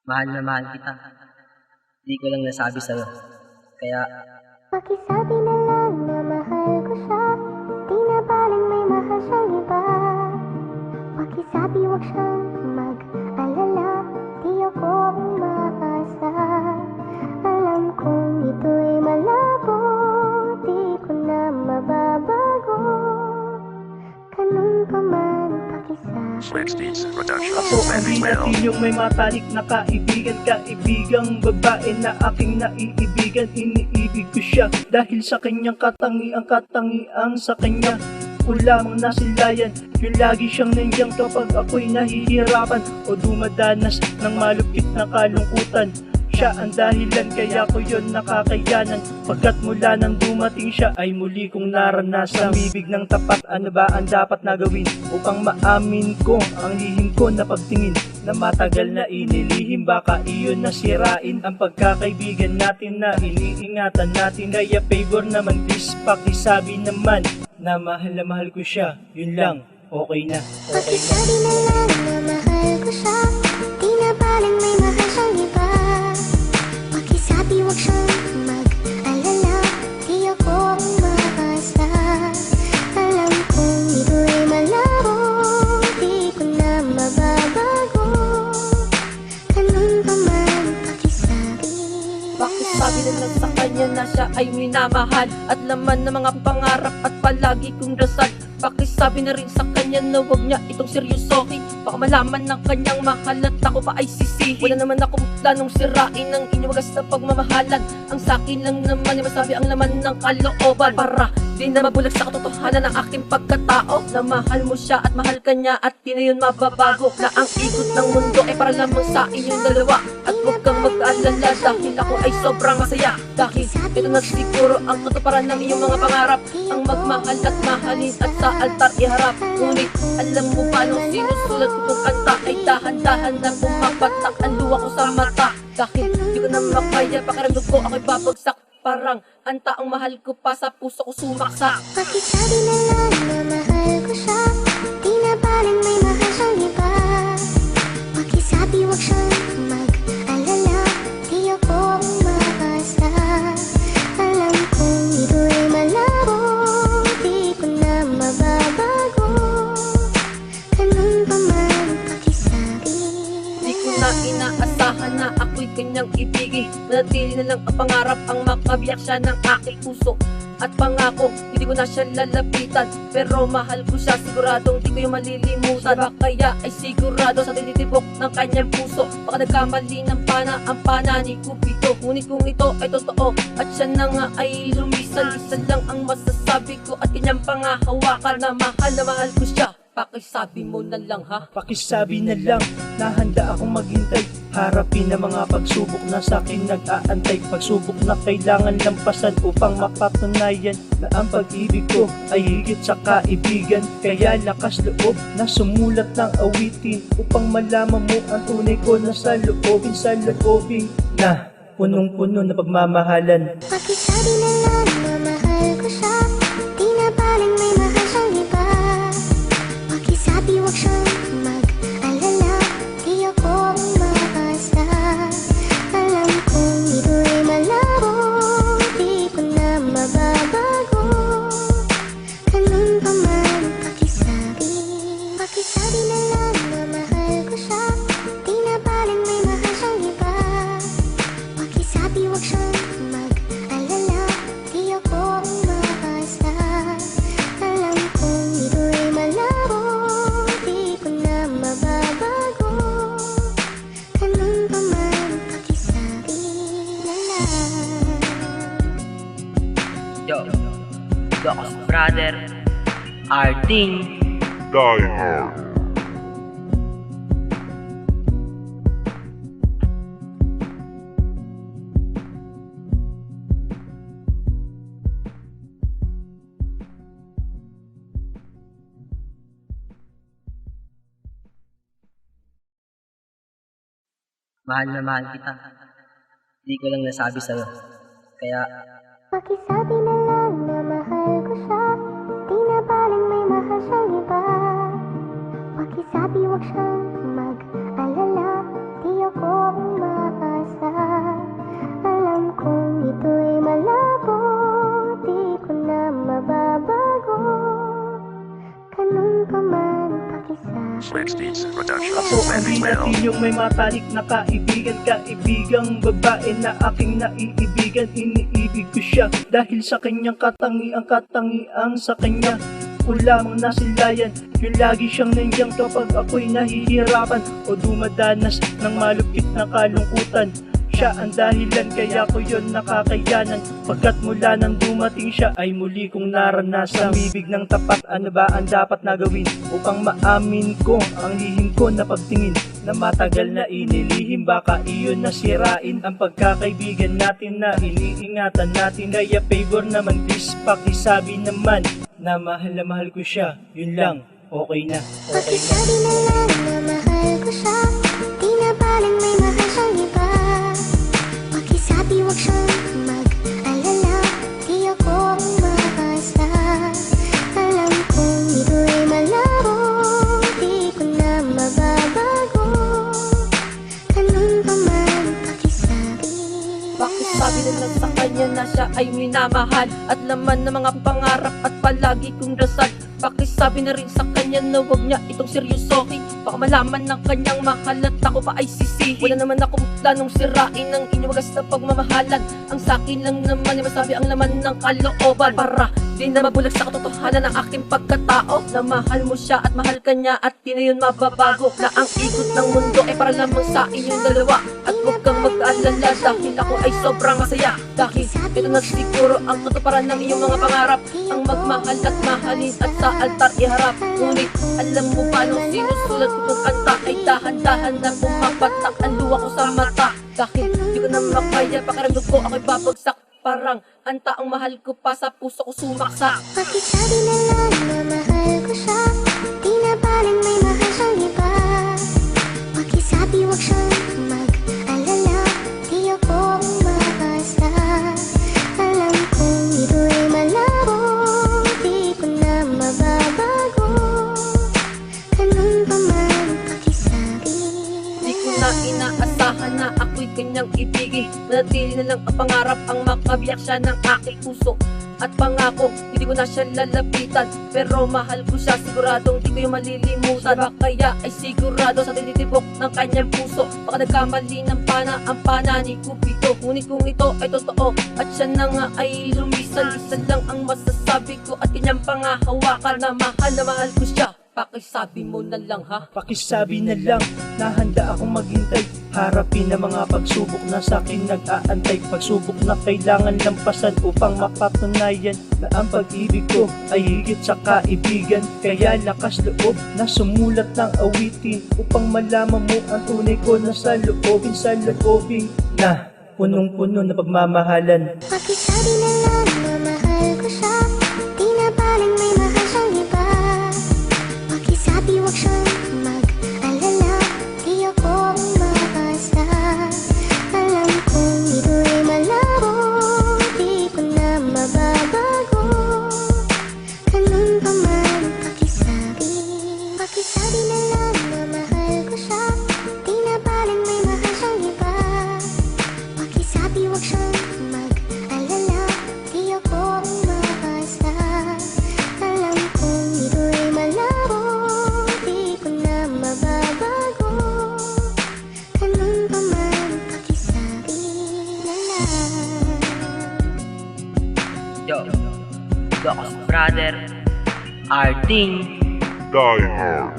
Mahal na mahal kita. Di ko lang nasabi sa'yo. Kaya, Pakisabi na lang na mahal ko siya. Di na baling may mahal siyang iba. Pakisabi wag siyang mag-alala. Di ako umaasa. Alam kong ito'y malabo. Di ko na mababago. Ganun pa man pakisabi. Swexties Production. Ako ang binatilyong may matalik na kaibigan. Kaibigang babae na aking naiibigan. Iniibig ko siya dahil sa kanyang katangiang sa kanya ko lamang nasilayan. Yung lagi siyang nandiyan kapag ako'y nahihirapan o dumadanas ng malupit na kalungkutan. Siya ang dahilan kaya ko yon nakakayanan. Pagkat mula nang dumating siya ay muli kong naranasan. Bibig ng tapat, ano ba ang dapat na gawin upang maamin ko ang lihim ko na pagtingin na matagal na inilihim. Baka iyon nasirain ang pagkakaibigan natin na iniingatan natin. Kaya favor naman please pakisabi naman na mahal ko siya. Yun lang, okay na, okay na. Pakisabi na lang na mahal ko siya. Di na baling may mahal siyang iba. Pakisabi wag siyang mag-alala. Di ako umaasa. Alam kong ito'y malabo. Di ko na mababago. Ganun pa man pakisabi. Pakisabi na lang sa kanya na siya ay minamahal at laman ng mga pangarap at palagi kong dasal. Pakisabi na rin sa kanya na huwag niya itong seryosohin. Baka malaman ng kanyang mahal at ako pa ay sisihin. Wala naman akong planong sirain ang inyong wagas na pagmamahalan. Ang sakin lang naman ay masabi ang laman ng kalooban. Para di na mabulag sa katotohanan ng aking pagkatao. Na mahal mo siya at mahal ka niya at di na yun mababago. Na ang ikot ng mundo ay para lamang sa inyong dalawa. At huwag kang mag-alala dahil ako ay sobrang masaya. Dahil ito na siguro ang katuparan ng iyong mga pangarap. Ang magmahal at mahalin at sa altar iharap. Ngunit alam mo ba nung sinusulat ko itong kanta ay dahan-dahan na pumapatak ang luha ko sa mata. Dahil di ko na makaya pakiramdam ko ako'y babagsak. Parang ang taong mahal ko pa sa puso ko sumaksak. Pakisabi na lang na mahal ko siya. Di na baling may mahal siyang iba. Pakisabi wag siyang mag-alala. Di ako umaasa. Alam kong ito'y malabo. Di ko na mababago. Ganun pa man pakisabi. Di ko na inaasahan na ako'y kanyang ibigin. Manatili na lang ang pangarap ang makabiyak siya ng aking puso. At pangako, hindi ko na siya lalapitan. Pero mahal ko siya, siguradong di ko yung malilimutan. Baka kaya ay sigurado sa tinitibok ng kanyang puso. Baka nagkamali ng pana ang pana ni Cupido. Ngunit kung ito ay totoo at siya na nga ay lumisan, isa lang ang masasabi ko at kanyang pangahawakan na mahal ko siya. Pakisabi mo na lang ha. Pakisabi na lang na handa akong maghintay. Harapin ang mga pagsubok na sa akin nag-aantay. Pagsubok na kailangan lampasan upang mapatunayan na ang pag-ibig ko ay higit sa kaibigan. Kaya lakas loob na sumulat ng awitin upang malaman mo ang tunay ko na sa loobin na punong-puno na pagmamahalan. Pakisabi na lang na mahal ko siya. Di na baling may mahal siyang iba. Pakisabi wag siyang mag-alala. Di ako umaasa. Alam kong ito'y malabo. Di ko na mababago. Ganun pa man pakisabi. Pakisabi na lang na mahal ko siya. Di na baling may mahal siyang iba. Pakisabi wag siyang mag-alala. Di ako umaasa. Alam kong ito'y malabo. Di ko na mababago. Ganun pa man pakisabi na lang. yo, Doc's brother, Arding. Die Hard. Mahal na mahal kita. Di ko lang nasabi sa'yo. Kaya, Pakisabi na lang na mahal ko siya. Di na baling may mahal siyang iba. Pakisabi wag siyang mag-alala. Di ako Planspeeds Production. Ako ang binatinyong may matalik na kaibigan, kaibigang babae na aking naiibigan. Iniibig ko siya dahil sa kanyang katangiang sa kanya ko lamang nasilayan. Yung lagi siyang nandiyan kapag ako'y nahihirapan o dumadanas ng malupit na kalungkutan. Siya ang dahilan kaya ko yon nakakayanan, pagkat mula nang dumating siya ay muli kong naranasan. Bibig ng tapat, ano ba ang dapat na gawin upang maamin ko ang lihim ko na pagtingin na matagal na inilihim? Baka iyon nasirain ang pagkakaibigan natin na iniingatan natin. Kaya favor naman please pakisabi naman na mahal ko siya. Yun lang, okay na, okay na. Pakisabi na lang na mahal ko siya, di na baling may mahal siyang iba. Pakisabi wag siyang mag-alala, di ako umaasa. Alam kong ito'y malabo, di ko na mababago. Ganun pa man pakisabi. Pakisabi na lang sa kanya na siya ay minamahal at laman ng mga pangarap at palagi kong dasal. Pakisabi na rin sa kanya na wag niya itong seryosohin, baka malaman ng kanyang mahal at ako pa ay sisihin. Wala naman akong planong sirain ang inyong wagas na pagmamahalan. Ang sakin lang naman ay masabi ang laman ng kalooban, para di na mabulag sa katotohanan ng aking pagkatao, na mahal mo siya at mahal ka niya at di na yun mababago. Na ang ikot ng mundo ay para lamang sa inyong dalawa, at huwag kang mag-aalala dahil ako ay sobrang masaya. Dahil ito na siguro ang katuparan ng iyong mga pangarap, ang magmahal at mahalin at sa altar iharap. Ngunit alam mo ba nung sinusulat ko itong kanta ay dahan-dahan na pumapatak ang luha ko sa mata. Dahil di ko na makaya, pakiramdam ko ako'y babagsak, parang ang taong mahal ko pa sa puso ko sumaksak. Pakisabi na lang na mahal ko siya, di na baling may mahal siyang iba. Pakisabi wag siyang mag-alala, di ako umaasa. Alam kong ito'y malabo, di ko na mababago. Ganun pa man pakisabi. Di ko na inaasahan na ako'y kanyang ibigin. Manatili na lang ang pangarap, ang makabiyak siya ng aking puso at pangako, hindi ko na siya lalapitan. Pero mahal ko siya, siguradong di ko yung malilimutan. Baka kaya ay sigurado sa tinitibok ng kanyang puso, baka nagkamali ng pana ang pana ni Cupido. Ngunit kung ito ay totoo at siya na nga ay lumisan, isa lang ang masasabi ko at kanyang pangahawakan, na mahal ko siya. Pakisabi mo na lang ha. Pakisabi na lang na handa akong maghintay, harapin ang mga pagsubok na sa akin nag-aantay. Pagsubok na kailangan lampasan upang mapatunayan na ang pag-ibig ko ay higit sa kaibigan. Kaya lakas loob na sumulat ng awitin upang malaman mo ang tunay ko na sa loobin na punong-puno na pagmamahalan. Pakisabi na lang na mahal ko siya, di na baling may mahal siyang iba. Pakisabi wag siyang mag-alala, di ako umaasa. Alam kong ito'y malabo, di ko na mababago. Ganun pa man pakisabi. Pakisabi na lang na mahal ko siya, di na baling may mahal siyang iba. Pakisabi wag siyang mag-alala, di ako umaasa. Alam kong ito'y malabo, di ko na mababago. Ganun pa man pakisabi na lang. Yo, Doc's brother, Arting. Die Hard.